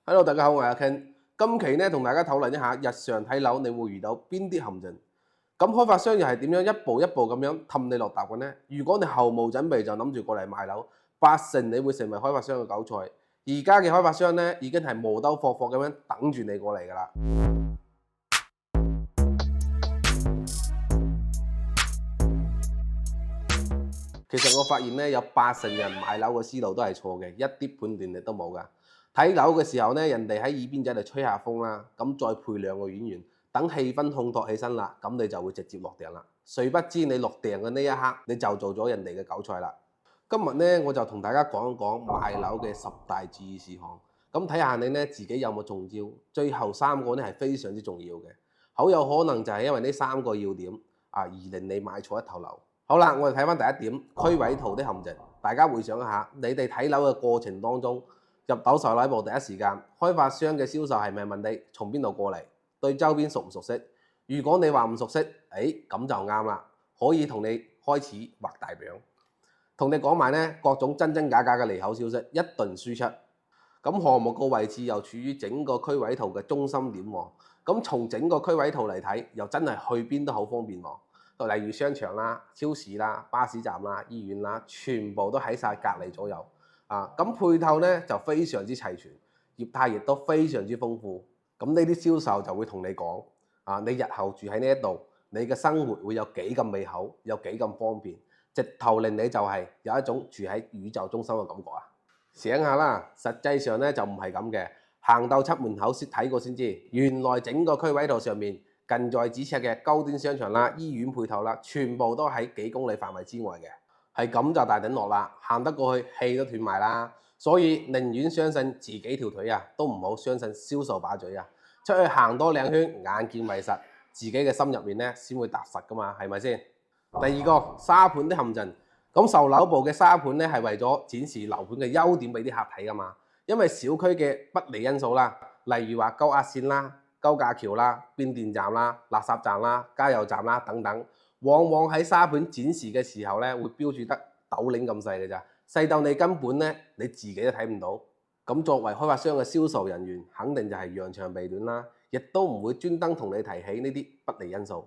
Hello，大家好，我係阿 Ken。今期咧同大家討論一下日常睇樓，你會遇到邊啲陷阱？咁開發商又係點樣一步一步咁樣氹你落搭嘅呢？如果你後無準備就諗住過嚟買樓，八成你會成為開發商嘅韭菜。而家嘅開發商咧已經係磨兜霍霍咁樣等住你過嚟㗎啦。其實我發現咧有八成人買樓嘅思路都係錯嘅，一啲判斷力都冇㗎。睇樓嘅時候咧，人哋喺耳邊仔度吹下風啦，咁再配兩個演員，等氣氛烘托起身啦，咁你就會直接落訂啦。誰不知你落訂嘅呢一刻，你就做咗人哋嘅韭菜啦。今日咧我就同大家講一講買樓嘅10大注意事項，咁睇下你咧自己有冇中招。最後3個咧係非常之重要嘅，好有可能就係因為呢3個要點而令你買錯一頭樓。好啦，我哋睇翻第一點，區位圖的陷阱。大家回想一下，你哋睇樓嘅過程當中，入到售樓部第一時間，開發商嘅銷售係咪問你從邊度過嚟，對周邊熟唔熟悉？如果你話唔熟悉，咁就啱啦，可以同你開始畫大餅，同你講埋呢各種真真假假嘅利口消息，一頓輸出。咁項目個位置又處於整個區位圖嘅中心點喎，咁從整個區位圖嚟睇，又真係去邊都好方便喎。例如商場啦、超市啦、巴士站啦、醫院啦，全部都喺晒隔離左右。咁配套咧就非常之齊全，業態亦都非常之豐富。咁呢啲銷售就會同你講，你日後住喺呢一度，你嘅生活會有幾咁美好，有幾咁方便，直頭令你就係有一種住喺宇宙中心嘅感覺啊！醒下啦，實際上咧就唔係咁嘅，行到出門口先睇過先知，原來整個區位圖上面，近在咫尺嘅高端商場啦、醫院配套啦，全部都喺幾公里範圍之外嘅，係咁就大頂落啦，行得過去氣都斷埋啦。所以寧願相信自己條腿都唔好相信銷售把嘴啊！出去行多2圈，眼見為實，自己嘅心入面咧先會踏實噶嘛，係咪先？第二個沙盤的陷阱，咁售樓部嘅沙盤咧係為咗展示樓盤嘅優點俾啲客睇噶嘛，因為小區嘅不利因素啦，例如話高壓線啦、高架橋啦、變電站啦、垃圾站啦、加油站啦等等，往往喺沙盤展示嘅時候咧，會標注得豆領咁細嘅咋，細到你根本咧你自己都睇唔到。咁作為開發商嘅銷售人員，肯定就係揚長避短啦，亦都唔會專登同你提起呢啲不利因素。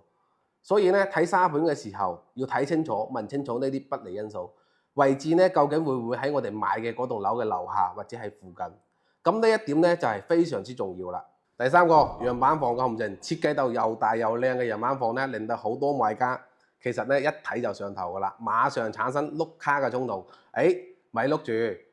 所以咧睇沙盤嘅時候，要睇清楚、問清楚呢啲不利因素。位置咧究竟會唔會喺我哋買嘅嗰棟樓嘅樓下或者係附近？咁呢一點咧就係非常之重要啦。第3個樣板房嘅陷阱，設計到又大又靚嘅樣板房咧，令到好多買家其實咧一睇就上頭噶啦，馬上產生碌卡嘅衝動。咪碌住，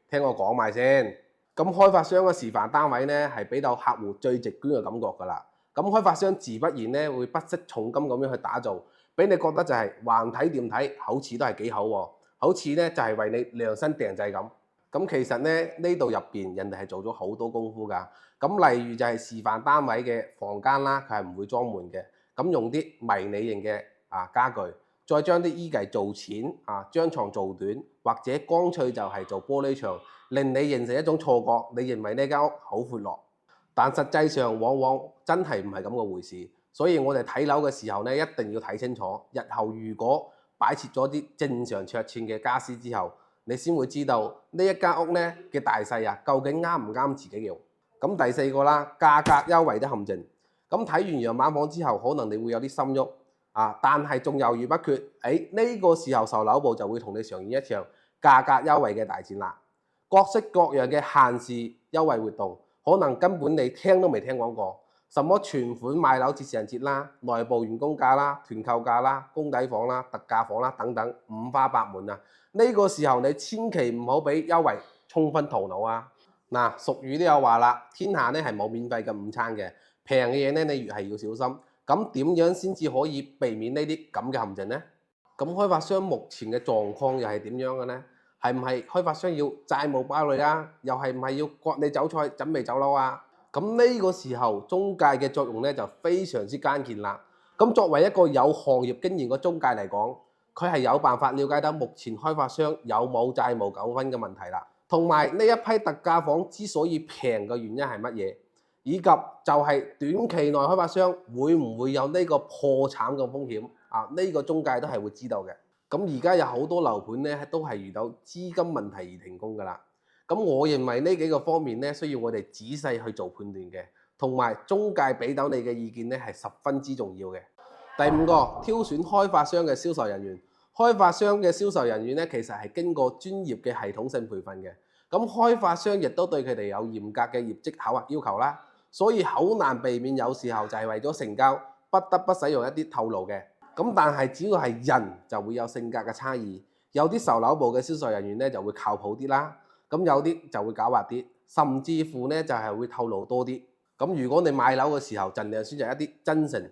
聽我講埋先。咁開發商嘅示範單位咧係俾到客戶最直觀嘅感覺噶啦。咁開發商自不然咧會不惜重金咁樣去打造，俾你覺得就係橫睇掂睇，好似都係幾好喎，好似咧就係為你量身訂製咁。咁其實咧呢度入邊人哋係做咗好多功夫㗎。咁例如就係示範單位嘅房間啦，佢係唔會裝門嘅，咁用啲迷你型嘅家具，再將啲衣櫃做淺將床做短，或者乾脆就係做玻璃牆，令你形成一種錯覺，你認為呢間屋好闊落，但實際上往往真係唔係咁嘅回事。所以我哋睇樓嘅時候咧，一定要睇清楚。日後如果擺設咗啲正常尺寸嘅家私之後，你先會知道呢一間屋咧嘅大細究竟啱唔啱自己用。咁第4個啦，價格優惠的陷阱。咁睇完樣板房之後，可能你會有啲心喐但係仲猶豫不決。呢個時候售樓部就會同你上演一場價格優惠嘅大戰啦。各式各樣嘅限時優惠活動，可能根本你聽都未聽講過。什麼全款買樓折成折啦、內部員工價啦、團購價啦、公底房啦、特價房啦等等，五花八門啊！呢個時候你千祈唔好俾優惠沖昏頭腦啊！俗語都有話啦，天下咧係冇免費嘅午餐嘅，平嘅嘢咧你越係要小心。咁點樣先至可以避免呢啲咁嘅陷阱呢？咁開發商目前嘅狀況又係點樣嘅呢？係唔係開發商要債務爆雷啊？又係唔係要割你韭菜準備走佬啊？咁呢個時候中介嘅作用咧就非常之關鍵啦。咁作為一個有行業經驗嘅中介嚟講，佢係有辦法了解到目前開發商有冇債務糾紛嘅問題啦，同埋呢一批特價房之所以平嘅原因係乜嘢，以及就係短期內開發商會唔會有呢個破產嘅風險呢個中介都係會知道嘅。咁而家有好多樓盤咧都係遇到資金問題而停工㗎啦。咁我認為呢幾個方面咧，需要我哋仔細去做判斷嘅，同埋中介俾到你嘅意見咧係十分之重要嘅。第五個，挑選開發商嘅銷售人員。開發商嘅銷售人員咧，其實係經過專業嘅系統性培訓嘅。咁開發商亦都對佢哋有嚴格嘅業績考核要求啦，所以好難避免有時候就係為咗成交，不得不使用一啲套路嘅。咁但係只要係人就會有性格嘅差異，有啲售樓部嘅銷售人員咧就會靠譜啲啦，咁有啲就會狡猾啲，甚至乎咧就係會透露多啲。咁如果你買樓嘅時候，盡量選擇一啲真誠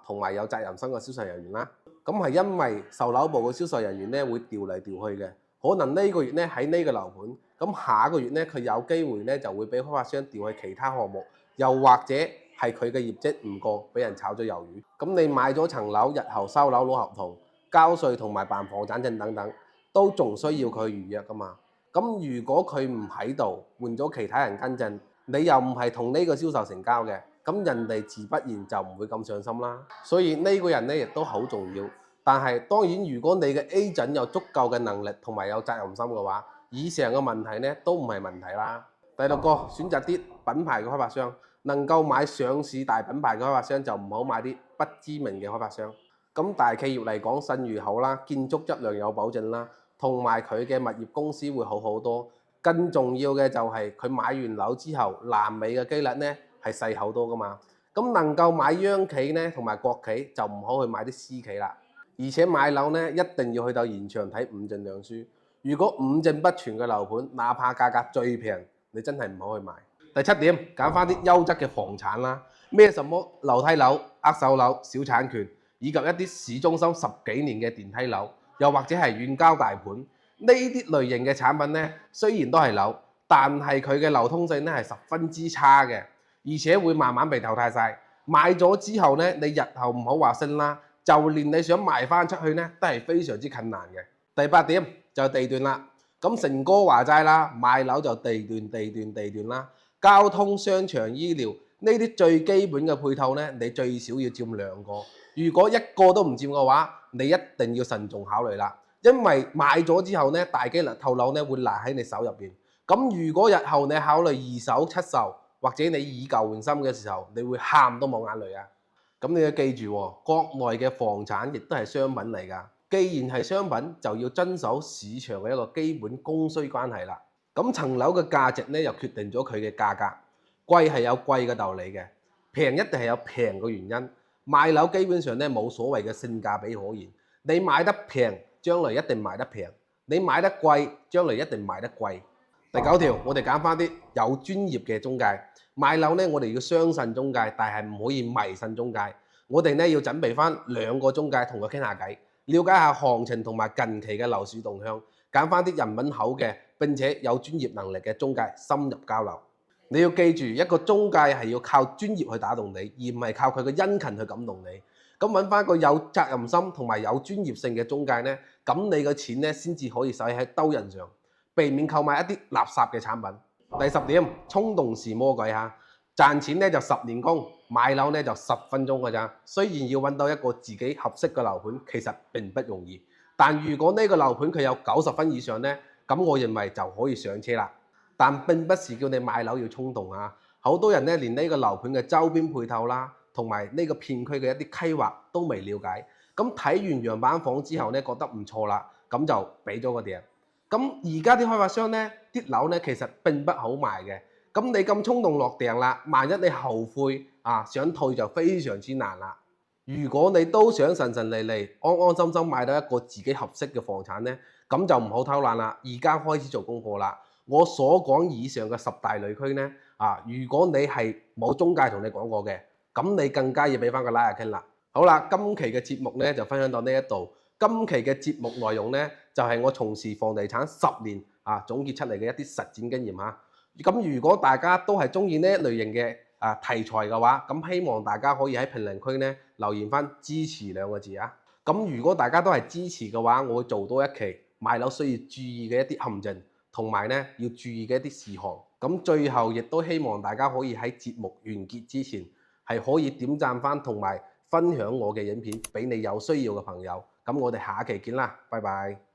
同埋有責任心嘅銷售人員啦。咁係因為售樓部嘅銷售人員咧會調嚟調去嘅，可能呢個月咧喺呢個樓盤，咁下一個月咧佢有機會咧就會俾開發商調去其他項目，又或者係佢嘅業績唔過，俾人炒咗魷魚。咁你買咗層樓，日後收樓攞合同、交稅同埋辦房產證等等，都仲需要佢預約噶嘛。咁如果佢唔喺度，換咗其他人跟進，你又唔係同呢個銷售成交嘅，咁人哋自不然就唔會咁上心啦。所以呢個人咧亦都好重要。但係當然，如果你嘅 agent 有足夠嘅能力同埋有責任心嘅話，以上嘅問題咧都唔係問題啦。第六個，選擇啲品牌嘅開發商，能夠買上市大品牌嘅開發商就唔好買啲不知名嘅開發商。咁大企業嚟講，信譽好啦，建築質量有保證啦，同埋佢嘅物業公司會好好多。更重要嘅就係佢買完樓之後爛尾嘅機率咧係細好多噶嘛。咁能夠買央企咧同埋國企就唔好去買啲私企啦。而且買樓咧一定要去到現場睇五證兩書。如果五證不全嘅樓盤，哪怕價格最平，你真係唔好去買。第七點，揀翻啲優質嘅房產啦，咩什麼樓梯樓、握手樓、小產權，以及一啲市中心10幾年嘅電梯樓，又或者係遠郊大盤，呢啲類型嘅產品咧，雖然都係樓，但係佢嘅流通性咧係十分之差嘅，而且會慢慢被淘汰晒。買咗之後咧，你日後唔好話升啦，就連你想賣翻出去咧，都係非常之困難嘅。第八點就係地段啦。咁成哥話齋啦，買樓就地段啦。交通、商場、醫療呢啲最基本嘅配套咧，你最少要佔2個。如果一個都唔佔嘅話，你一定要慎重考慮啦。因為買咗之後咧，大機率套樓咧會賴喺你手入邊。咁如果日後你考慮二手出售，或者你以舊換新嘅時候，你會喊都冇眼淚啊！咁你要記住喎，國內嘅房產亦都係商品嚟㗎。既然係商品，就要遵守市場嘅一個基本供需關係啦。咁層樓嘅價值咧，又決定咗佢嘅價格。貴係有貴嘅道理嘅，平一定係有平嘅原因。買樓基本上咧冇所謂嘅性價比可言。你買得平，將來一定賣得平；你買得貴，將來一定賣得貴。第9條，我哋揀翻啲有專業嘅中介。買樓咧，我哋要相信中介，但係唔可以迷信中介。我哋咧要準備翻2個中介同佢傾下偈，了解下行情同埋近期嘅樓市動向，揀翻啲人品好嘅並且有專業能力嘅中介深入交流。你要記住，一個中介係要靠專業去打動你，而唔係靠佢嘅殷勤去感動你。咁揾翻個有責任心同埋有專業性嘅中介咧，咁你嘅錢咧先至可以使喺兜人上，避免購買一啲垃圾嘅產品。第10點，衝動是魔鬼嚇，賺錢咧就10年功，買樓咧就10分鐘㗎咋。雖然要揾到一個自己合適嘅樓盤，其實並不容易，但如果呢個樓盤佢有90分以上咧，咁我認為就可以上車啦。但並不是叫你買樓要衝動啊！好多人咧連呢個樓盤嘅周邊配套啦，同埋呢個片區嘅一啲規劃都未了解。咁睇完樣板房之後咧，覺得唔錯啦，咁就俾咗個訂。咁而家啲開發商咧，啲樓咧其實並不好賣嘅。咁你咁衝動落訂啦，萬一你後悔想退就非常之難啦。如果你都想順順利利、安安心心買到一個自己合適嘅房產咧，咁就唔好偷懶啦，而家開始做功課啦。我所講以上嘅10大雷區咧，如果你係冇中介同你講過嘅，咁你更加要俾翻個 like 傾啦。好啦，今期嘅節目咧就分享到呢一度。今期嘅節目內容咧，就係我從事房地產10年總結出嚟嘅一啲實戰經驗嚇。咁如果大家都係中意呢一類型嘅題材嘅話，咁希望大家可以喺評論區咧留言翻支持2個字啊。咁如果大家都係支持嘅話，我會做多一期買樓需要注意嘅一啲陷阱，同埋咧要注意嘅一啲事項。咁最後亦都希望大家可以喺節目完結之前係可以點讚翻同埋分享我嘅影片俾你有需要嘅朋友。咁我哋下期見啦，拜拜。